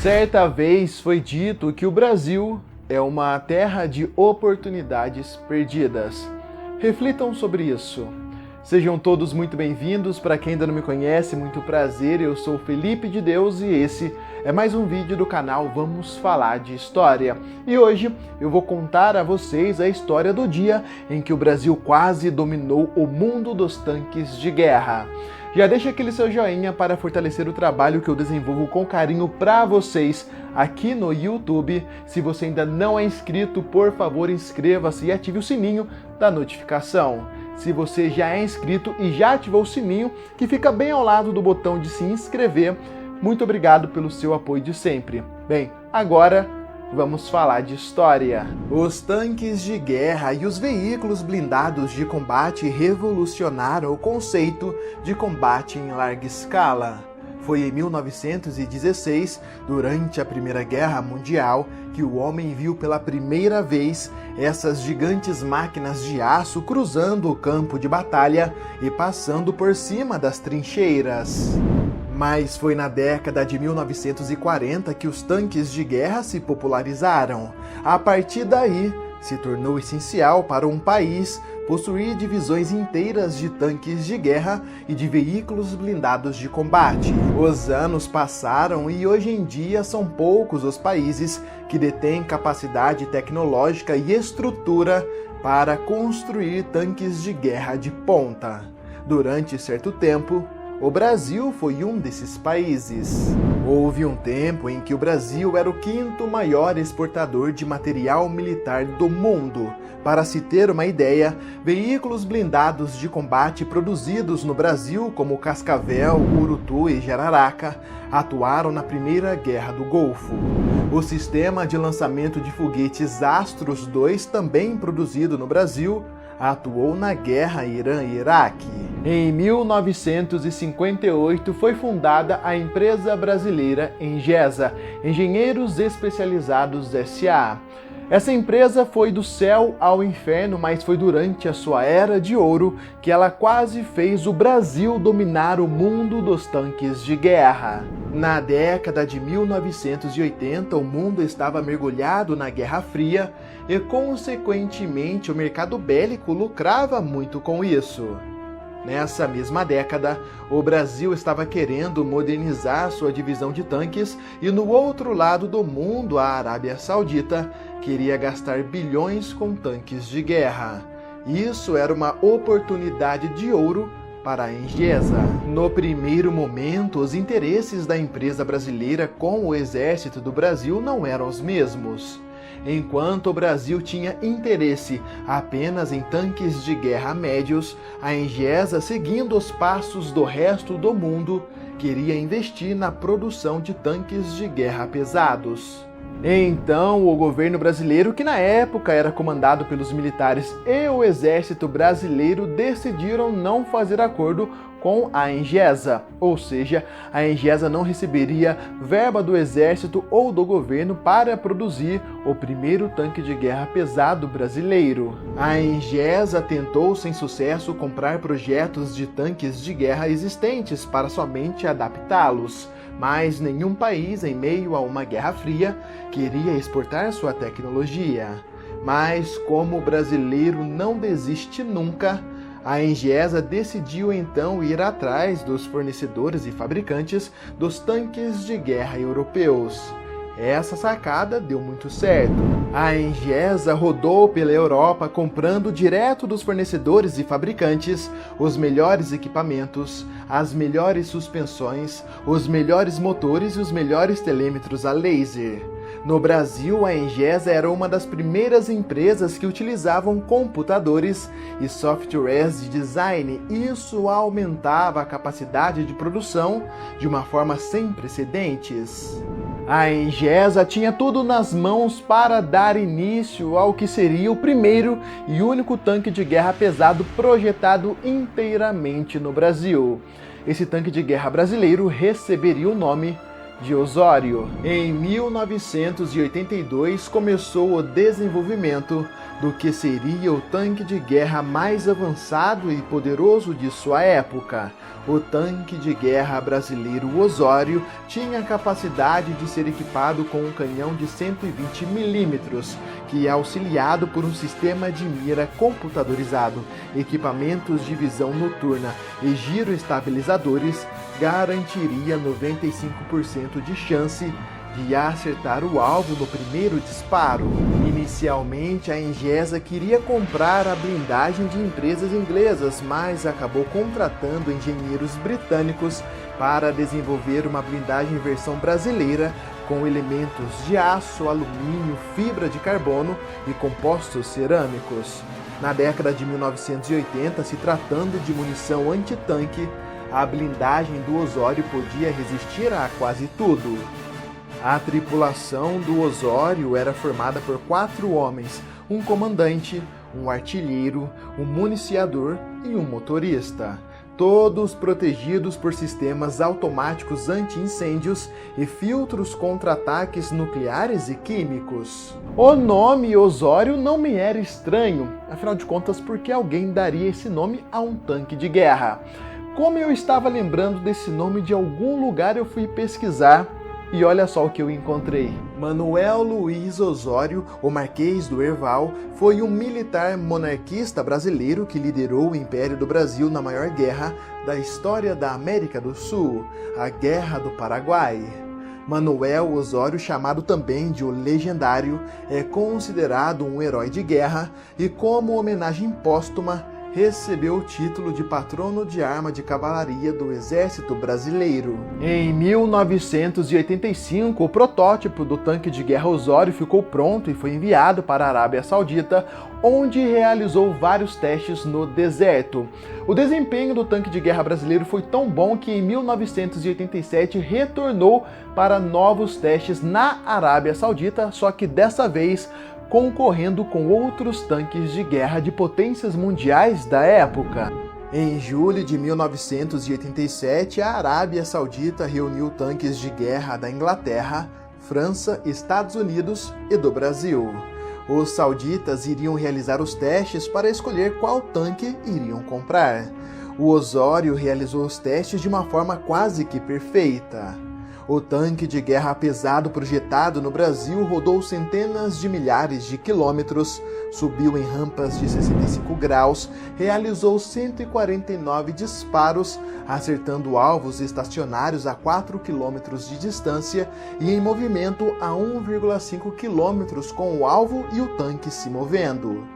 Certa vez foi dito que o Brasil é uma terra de oportunidades perdidas. Reflitam sobre isso. Sejam todos muito bem-vindos. Para quem ainda não me conhece, muito prazer. Eu sou Felipe de Deus e esse é mais um vídeo do canal Vamos Falar de História. E hoje eu vou contar a vocês a história do dia em que o Brasil quase dominou o mundo dos tanques de guerra. Já deixa aquele seu joinha para fortalecer o trabalho que eu desenvolvo com carinho para vocês aqui no YouTube. Se você ainda não é inscrito, por favor, inscreva-se e ative o sininho da notificação. Se você já é inscrito e já ativou o sininho, que fica bem ao lado do botão de se inscrever, muito obrigado pelo seu apoio de sempre. Bem, agora vamos falar de história. Os tanques de guerra e os veículos blindados de combate revolucionaram o conceito de combate em larga escala. Foi em 1916, durante a Primeira Guerra Mundial, que o homem viu pela primeira vez essas gigantes máquinas de aço cruzando o campo de batalha e passando por cima das trincheiras. Mas foi na década de 1940 que os tanques de guerra se popularizaram. A partir daí, se tornou essencial para um país possuir divisões inteiras de tanques de guerra e de veículos blindados de combate. Os anos passaram e hoje em dia são poucos os países que detêm capacidade tecnológica e estrutura para construir tanques de guerra de ponta. Durante certo tempo, o Brasil foi um desses países. Houve um tempo em que o Brasil era o quinto maior exportador de material militar do mundo. Para se ter uma ideia, veículos blindados de combate produzidos no Brasil, como Cascavel, Urutu e Jararaca, atuaram na Primeira Guerra do Golfo. O sistema de lançamento de foguetes Astros II, também produzido no Brasil, atuou na Guerra Irã e Iraque. Em 1958 foi fundada a empresa brasileira Engesa, Engenheiros Especializados S.A. Essa empresa foi do céu ao inferno, mas foi durante a sua era de ouro que ela quase fez o Brasil dominar o mundo dos tanques de guerra. Na década de 1980, o mundo estava mergulhado na Guerra Fria e, consequentemente, o mercado bélico lucrava muito com isso. Nessa mesma década, o Brasil estava querendo modernizar sua divisão de tanques e no outro lado do mundo, a Arábia Saudita queria gastar bilhões com tanques de guerra. Isso era uma oportunidade de ouro para a Engesa. No primeiro momento, os interesses da empresa brasileira com o exército do Brasil não eram os mesmos. Enquanto o Brasil tinha interesse apenas em tanques de guerra médios, a Engesa, seguindo os passos do resto do mundo, queria investir na produção de tanques de guerra pesados. Então, o governo brasileiro, que na época era comandado pelos militares e o exército brasileiro, decidiram não fazer acordo com a Engesa, ou seja, a Engesa não receberia verba do exército ou do governo para produzir o primeiro tanque de guerra pesado brasileiro. A Engesa tentou sem sucesso comprar projetos de tanques de guerra existentes para somente adaptá-los, mas nenhum país em meio a uma guerra fria queria exportar sua tecnologia. Mas como o brasileiro não desiste nunca, a Engesa decidiu então ir atrás dos fornecedores e fabricantes dos tanques de guerra europeus. Essa sacada deu muito certo. A Engesa rodou pela Europa comprando direto dos fornecedores e fabricantes os melhores equipamentos, as melhores suspensões, os melhores motores e os melhores telêmetros a laser. No Brasil, a Engesa era uma das primeiras empresas que utilizavam computadores e softwares de design. Isso aumentava a capacidade de produção de uma forma sem precedentes. A Engesa tinha tudo nas mãos para dar início ao que seria o primeiro e único tanque de guerra pesado projetado inteiramente no Brasil. Esse tanque de guerra brasileiro receberia o nome de Osório. Em 1982 começou o desenvolvimento do que seria o tanque de guerra mais avançado e poderoso de sua época. O tanque de guerra brasileiro Osório tinha a capacidade de ser equipado com um canhão de 120 milímetros, que é auxiliado por um sistema de mira computadorizado, equipamentos de visão noturna e giroestabilizadores, garantiria 95% de chance de acertar o alvo no primeiro disparo. Inicialmente, a Engesa queria comprar a blindagem de empresas inglesas, mas acabou contratando engenheiros britânicos para desenvolver uma blindagem versão brasileira com elementos de aço, alumínio, fibra de carbono e compostos cerâmicos. Na década de 1980, se tratando de munição antitanque, a blindagem do Osório podia resistir a quase tudo. A tripulação do Osório era formada por 4 homens, um comandante, um artilheiro, um municiador e um motorista, todos protegidos por sistemas automáticos anti-incêndios e filtros contra ataques nucleares e químicos. O nome Osório não me era estranho, afinal de contas, por que alguém daria esse nome a um tanque de guerra? Como eu estava lembrando desse nome de algum lugar, eu fui pesquisar. E olha só o que eu encontrei. Manuel Luiz Osório, o Marquês do Herval, foi um militar monarquista brasileiro que liderou o Império do Brasil na maior guerra da história da América do Sul, a Guerra do Paraguai. Manuel Osório, chamado também de o Legendário, é considerado um herói de guerra e, como homenagem póstuma, recebeu o título de patrono de arma de cavalaria do Exército Brasileiro. Em 1985, o protótipo do tanque de guerra Osório ficou pronto e foi enviado para a Arábia Saudita, onde realizou vários testes no deserto. O desempenho do tanque de guerra brasileiro foi tão bom que em 1987 retornou para novos testes na Arábia Saudita, só que dessa vez concorrendo com outros tanques de guerra de potências mundiais da época. Em julho de 1987, a Arábia Saudita reuniu tanques de guerra da Inglaterra, França, Estados Unidos e do Brasil. Os sauditas iriam realizar os testes para escolher qual tanque iriam comprar. O Osório realizou os testes de uma forma quase que perfeita. O tanque de guerra pesado projetado no Brasil rodou centenas de milhares de quilômetros, subiu em rampas de 65 graus, realizou 149 disparos, acertando alvos estacionários a 4 quilômetros de distância e em movimento a 1,5 quilômetros com o alvo e o tanque se movendo.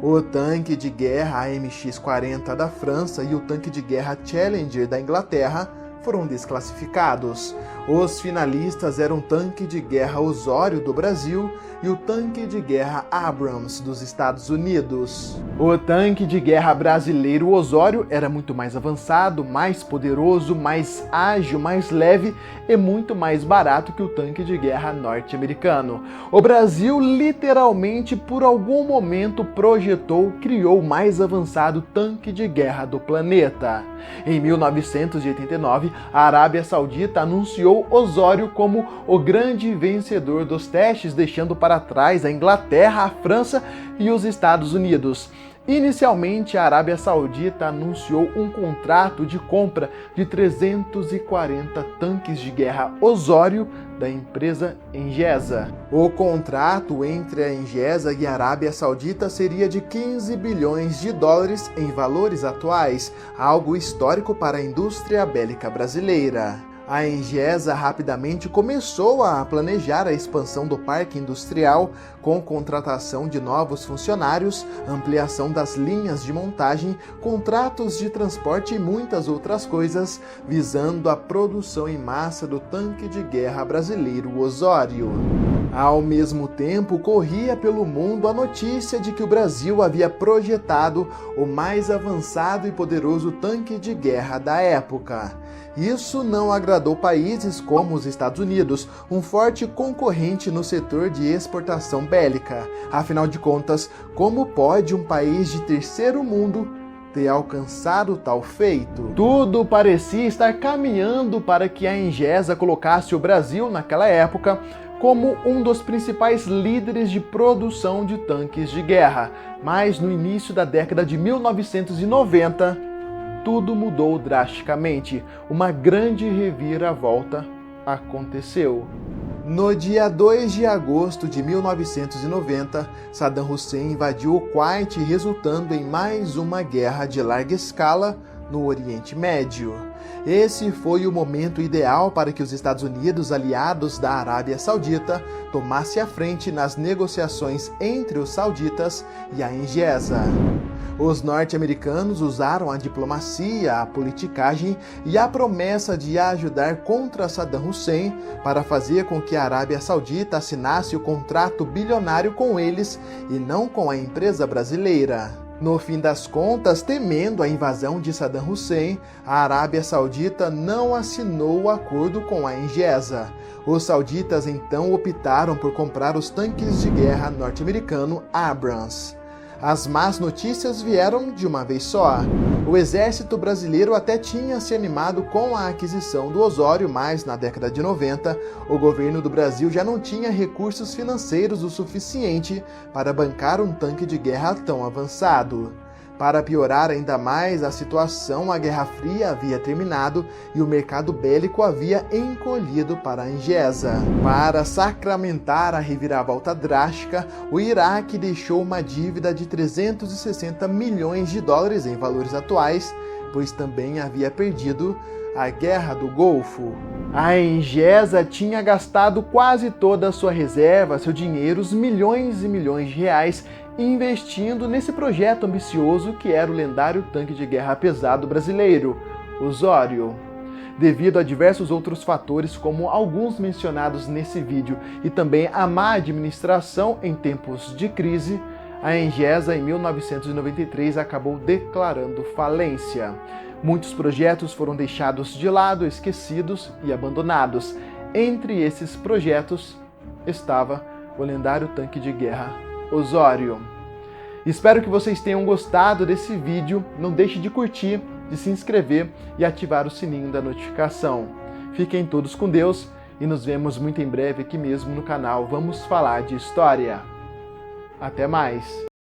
O tanque de guerra AMX-40 da França e o tanque de guerra Challenger da Inglaterra foram desclassificados. Os finalistas eram o tanque de guerra Osório do Brasil e o tanque de guerra Abrams dos Estados Unidos. O tanque de guerra brasileiro Osório era muito mais avançado, mais poderoso, mais ágil, mais leve e muito mais barato que o tanque de guerra norte-americano. O Brasil literalmente por algum momento projetou, criou o mais avançado tanque de guerra do planeta. Em 1989, a Arábia Saudita anunciou Osório como o grande vencedor dos testes, deixando para trás a Inglaterra, a França e os Estados Unidos. Inicialmente, a Arábia Saudita anunciou um contrato de compra de 340 tanques de guerra Osório da empresa Engesa. O contrato entre a Engesa e a Arábia Saudita seria de 15 bilhões de dólares em valores atuais, algo histórico para a indústria bélica brasileira. A Engesa rapidamente começou a planejar a expansão do parque industrial com contratação de novos funcionários, ampliação das linhas de montagem, contratos de transporte e muitas outras coisas, visando a produção em massa do tanque de guerra brasileiro Osório. Ao mesmo tempo, corria pelo mundo a notícia de que o Brasil havia projetado o mais avançado e poderoso tanque de guerra da época. Isso não agradou países como os Estados Unidos, um forte concorrente no setor de exportação bélica. Afinal de contas, como pode um país de terceiro mundo ter alcançado tal feito. Tudo parecia estar caminhando para que a Engesa colocasse o Brasil, naquela época, como um dos principais líderes de produção de tanques de guerra. Mas no início da década de 1990, tudo mudou drasticamente. Uma grande reviravolta aconteceu. No dia 2 de agosto de 1990, Saddam Hussein invadiu o Kuwait, resultando em mais uma guerra de larga escala no Oriente Médio. Esse foi o momento ideal para que os Estados Unidos, aliados da Arábia Saudita, tomassem a frente nas negociações entre os sauditas e a Engesa. Os norte-americanos usaram a diplomacia, a politicagem e a promessa de ajudar contra Saddam Hussein para fazer com que a Arábia Saudita assinasse o contrato bilionário com eles e não com a empresa brasileira. No fim das contas, temendo a invasão de Saddam Hussein, a Arábia Saudita não assinou o acordo com a Engesa. Os sauditas então optaram por comprar os tanques de guerra norte-americano Abrams. As más notícias vieram de uma vez só. O exército brasileiro até tinha se animado com a aquisição do Osório, mas na década de 90, o governo do Brasil já não tinha recursos financeiros o suficiente para bancar um tanque de guerra tão avançado. Para piorar ainda mais a situação, a Guerra Fria havia terminado e o mercado bélico havia encolhido para a Engesa. Para sacramentar a reviravolta drástica, o Iraque deixou uma dívida de 360 milhões de dólares em valores atuais, pois também havia perdido a Guerra do Golfo. A Engesa tinha gastado quase toda a sua reserva, seu dinheiro, os milhões e milhões de reais, investindo nesse projeto ambicioso que era o lendário tanque de guerra pesado brasileiro, Osório. Devido a diversos outros fatores, como alguns mencionados nesse vídeo, e também a má administração em tempos de crise, a Engesa, em 1993, acabou declarando falência. Muitos projetos foram deixados de lado, esquecidos e abandonados. Entre esses projetos estava o lendário tanque de guerra Osório. Espero que vocês tenham gostado desse vídeo. Não deixe de curtir, de se inscrever e ativar o sininho da notificação. Fiquem todos com Deus e nos vemos muito em breve aqui mesmo no canal Vamos Falar de História. Até mais!